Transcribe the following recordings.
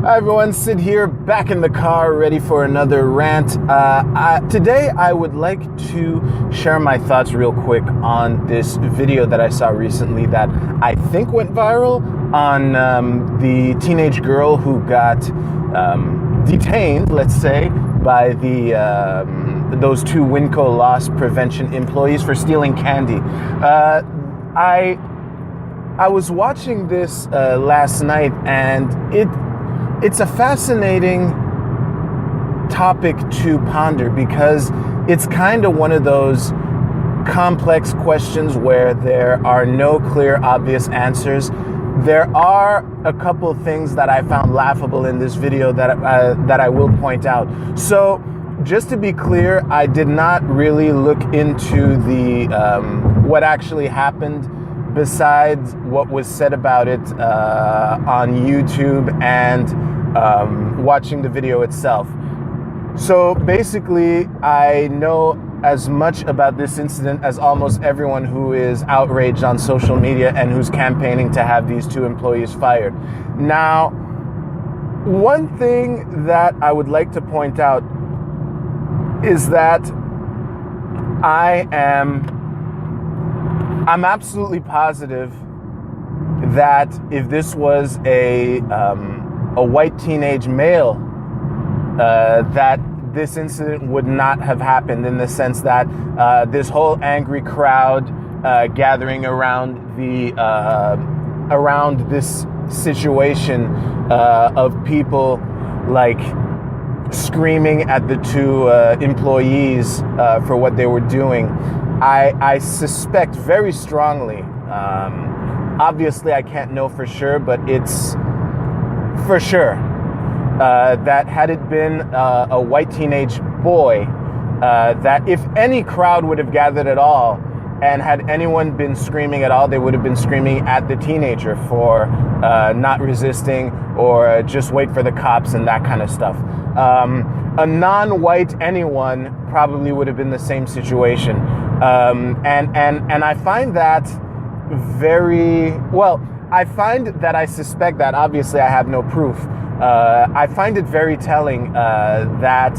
Hi everyone, Sid here, back in the car, ready for another rant. Today I would like to share my thoughts real quick on this video that I saw recently that I think went viral on the teenage girl who got detained, let's say, by those two WinCo loss prevention employees for stealing candy. I was watching this last night, and it's a fascinating topic to ponder because it's kind of one of those complex questions where there are no clear, obvious answers. There are a couple things that I found laughable in this video that I will point out. So, just to be clear, I did not really look into the what actually happened besides what was said about it on YouTube and watching the video itself. So basically, I know as much about this incident as almost everyone who is outraged on social media and who's campaigning to have these two employees fired. Now, one thing that I would like to point out is that I'm absolutely positive that if this was a white teenage male, that this incident would not have happened, in the sense that this whole angry crowd gathering around this situation of people like screaming at the two employees for what they were doing. I suspect very strongly, obviously I can't know for sure, but it's for sure that had it been a white teenage boy, that if any crowd would have gathered at all and had anyone been screaming at all, they would have been screaming at the teenager for not resisting or just wait for the cops and that kind of stuff. A non-white anyone probably would have been the same situation. And I find that I suspect that, obviously I have no proof. I find it very telling that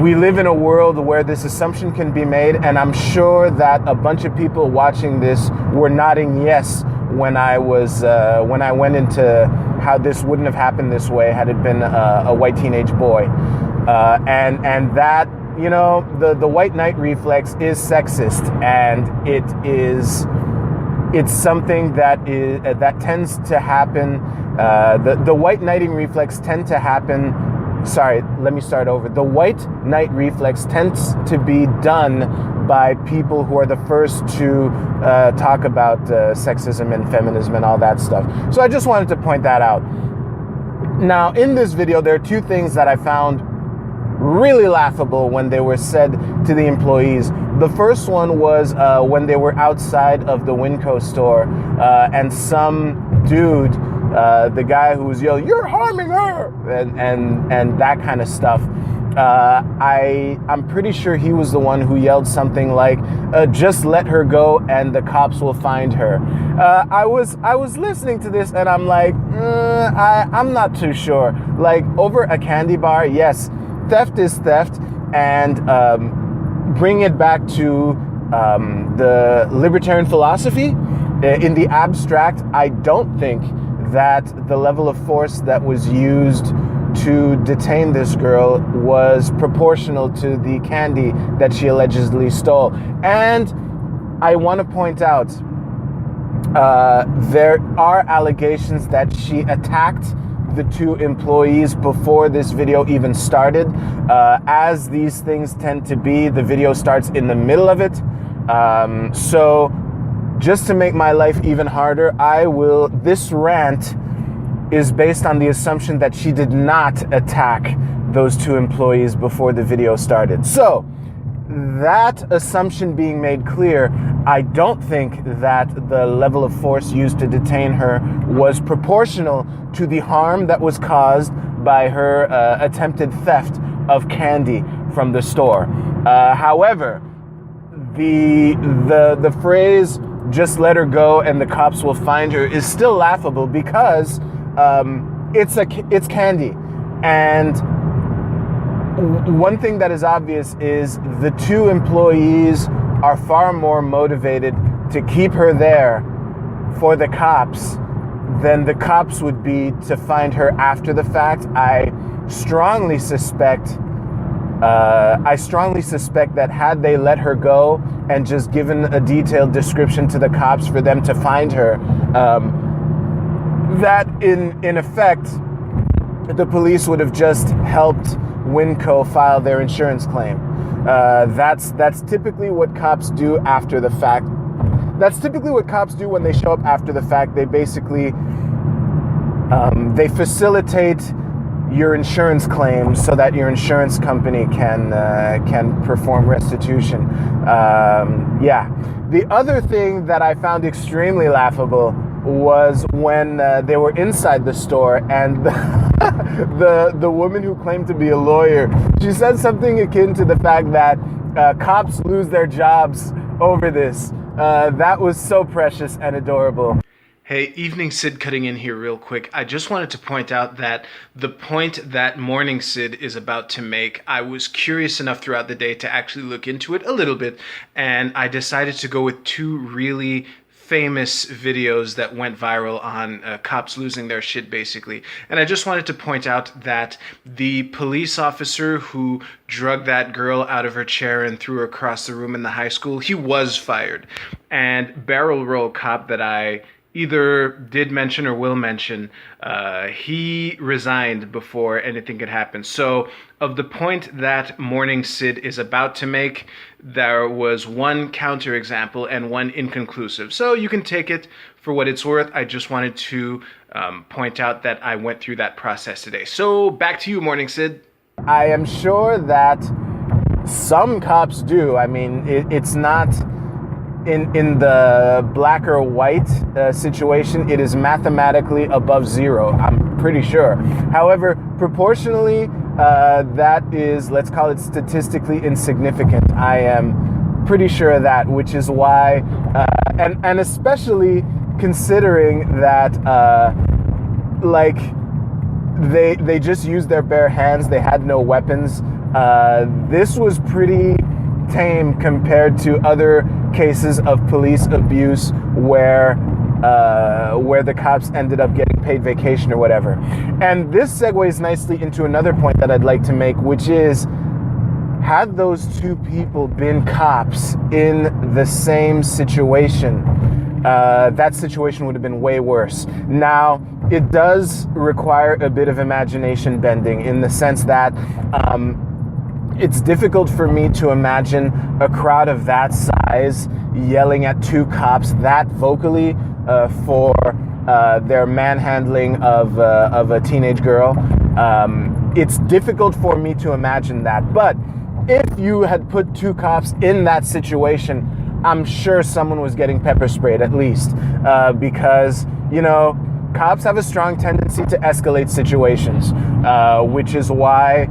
we live in a world where this assumption can be made, and I'm sure that a bunch of people watching this were nodding yes when I went into how this wouldn't have happened this way had it been a white teenage boy, and that, you know, the white knight reflex is sexist, and it's something that tends to happen. The white knighting reflex tend to happen. Sorry, let me start over. The white knight reflex tends to be done by people who are the first to talk about sexism and feminism and all that stuff. So I just wanted to point that out. Now, in this video, there are two things that I found really laughable when they were said to the employees. The first one was when they were outside of the WinCo store, and some dude, the guy who was yelling, "You're harming her," and that kind of stuff. I'm pretty sure he was the one who yelled something like, "Just let her go and the cops will find her." I was listening to this and I'm like, I'm not too sure. Like, over a candy bar, yes, theft is theft, and bring it back to the libertarian philosophy. In the abstract, I don't think that the level of force that was used to detain this girl was proportional to the candy that she allegedly stole. And I want to point out, there are allegations that she attacked the two employees before this video even started. As these things tend to be, the video starts in the middle of it. So just to make my life even harder, this rant is based on the assumption that she did not attack those two employees before the video started. So, that assumption being made clear, I don't think that the level of force used to detain her was proportional to the harm that was caused by her attempted theft of candy from the store. However, the phrase just let her go and the cops will find her is still laughable because it's candy. And one thing that is obvious is the two employees are far more motivated to keep her there for the cops than the cops would be to find her after the fact. I strongly suspect that had they let her go and just given a detailed description to the cops for them to find her, that in effect, the police would have just helped WinCo file their insurance claim. That's typically what cops do after the fact. That's typically what cops do when they show up after the fact. They basically they facilitate your insurance claim so that your insurance company can perform restitution. Yeah. The other thing that I found extremely laughable was when they were inside the store and the woman who claimed to be a lawyer, she said something akin to the fact that cops lose their jobs over this. That was so precious and adorable. Hey, Evening Sid cutting in here real quick. I just wanted to point out that the point that Morning Sid is about to make, I was curious enough throughout the day to actually look into it a little bit, and I decided to go with two really famous videos that went viral on cops losing their shit, basically. And I just wanted to point out that the police officer who drugged that girl out of her chair and threw her across the room in the high school, he was fired. And Barrel Roll Cop that I either did mention or will mention, he resigned before anything could happen. So of the point that Morning Sid is about to make, there was one counterexample and one inconclusive. So you can take it for what it's worth. I just wanted to point out that I went through that process today. So back to you, Morning Sid. I am sure that some cops do. I mean, it's not in the black or white situation. It is mathematically above zero, I'm pretty sure. However, proportionally, that is, let's call it statistically insignificant. I am pretty sure of that, which is why, and especially considering that, like, they just used their bare hands, they had no weapons. This was pretty tame compared to other cases of police abuse where the cops ended up getting paid vacation or whatever. And this segues nicely into another point that I'd like to make, which is, had those two people been cops in the same situation, that situation would have been way worse. Now, it does require a bit of imagination bending in the sense that it's difficult for me to imagine a crowd of that size yelling at two cops that vocally for their manhandling of a teenage girl. It's difficult for me to imagine that. But if you had put two cops in that situation, I'm sure someone was getting pepper sprayed at least, because, you know, cops have a strong tendency to escalate situations, which is why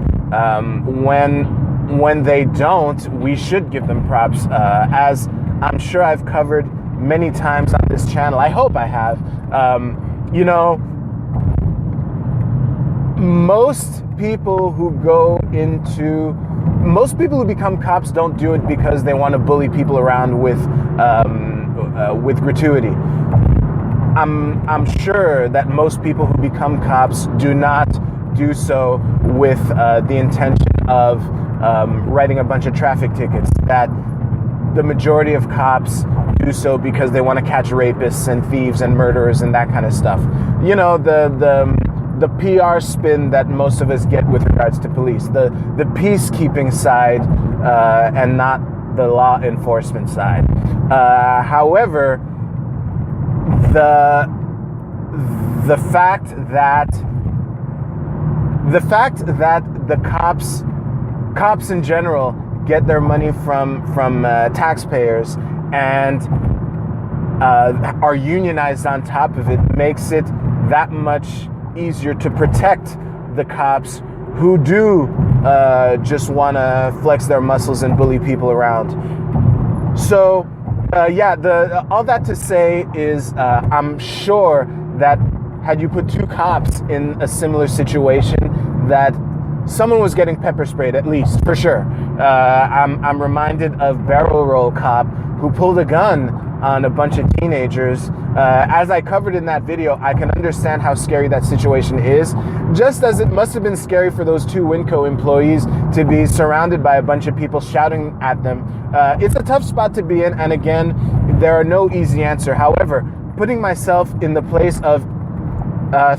when they don't, we should give them props, as I'm sure I've covered many times on this channel. I hope I have. You know, most people who become cops don't do it because they want to bully people around with gratuity. I'm sure that most people who become cops do not do so with the intention of writing a bunch of traffic tickets. That the majority of cops do so because they want to catch rapists and thieves and murderers and that kind of stuff. You know, the PR spin that most of us get with regards to police, the peacekeeping side, and not the law enforcement side. However, the fact that the cops in general get their money from taxpayers and are unionized on top of it makes it that much easier to protect the cops who do just want to flex their muscles and bully people around. So Yeah, all that to say is I'm sure that had you put two cops in a similar situation, that someone was getting pepper sprayed, at least, for sure. I'm reminded of Barrel Roll Cop, who pulled a gun on a bunch of teenagers. As I covered in that video, I can understand how scary that situation is, just as it must have been scary for those two WinCo employees to be surrounded by a bunch of people shouting at them. It's a tough spot to be in, and again, there are no easy answer. However, putting myself in the place of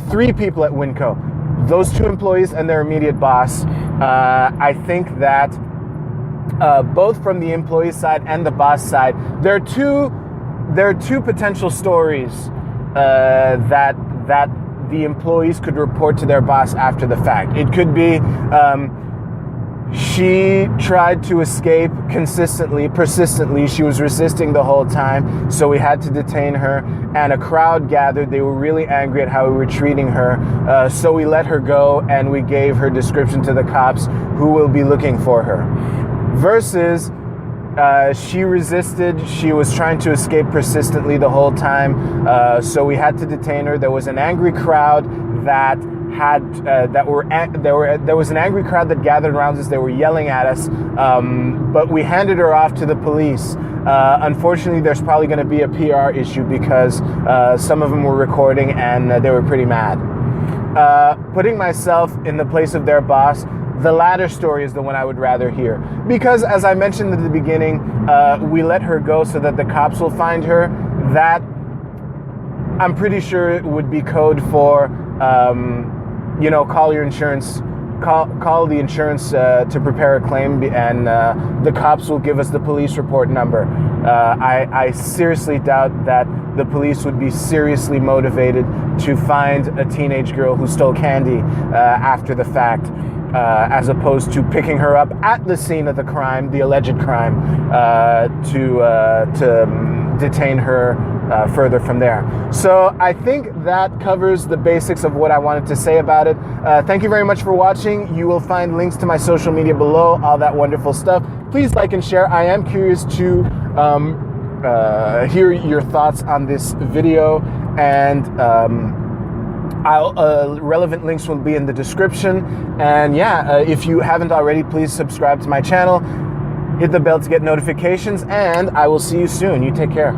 three people at WinCo, those two employees and their immediate boss, I think that both from the employee side and the boss side, there are two potential stories that the employees could report to their boss after the fact. It could be she tried to escape persistently. She was resisting the whole time, so we had to detain her, and a crowd gathered. They were really angry at how we were treating her, so we let her go, and we gave her description to the cops who will be looking for her. Versus she resisted. She was trying to escape persistently the whole time, so we had to detain her. There was an angry crowd that there was an angry crowd that gathered around us. They were yelling at us, but we handed her off to the police. Unfortunately, there's probably going to be a PR issue because some of them were recording and they were pretty mad. Putting myself in the place of their boss, the latter story is the one I would rather hear. Because as I mentioned at the beginning, we let her go so that the cops will find her. That, I'm pretty sure it would be code for, call your insurance, call the insurance to prepare a claim, and the cops will give us the police report number. I seriously doubt that the police would be seriously motivated to find a teenage girl who stole candy after the fact, as opposed to picking her up at the scene of the crime, the alleged crime, to detain her further from there. So I think that covers the basics of what I wanted to say about it. Thank you very much for watching. You will find links to my social media below, all that wonderful stuff. Please like and share. I am curious to hear your thoughts on this video, and relevant links will be in the description. And yeah, if you haven't already, please subscribe to my channel, hit the bell to get notifications, and I will see you soon. You take care.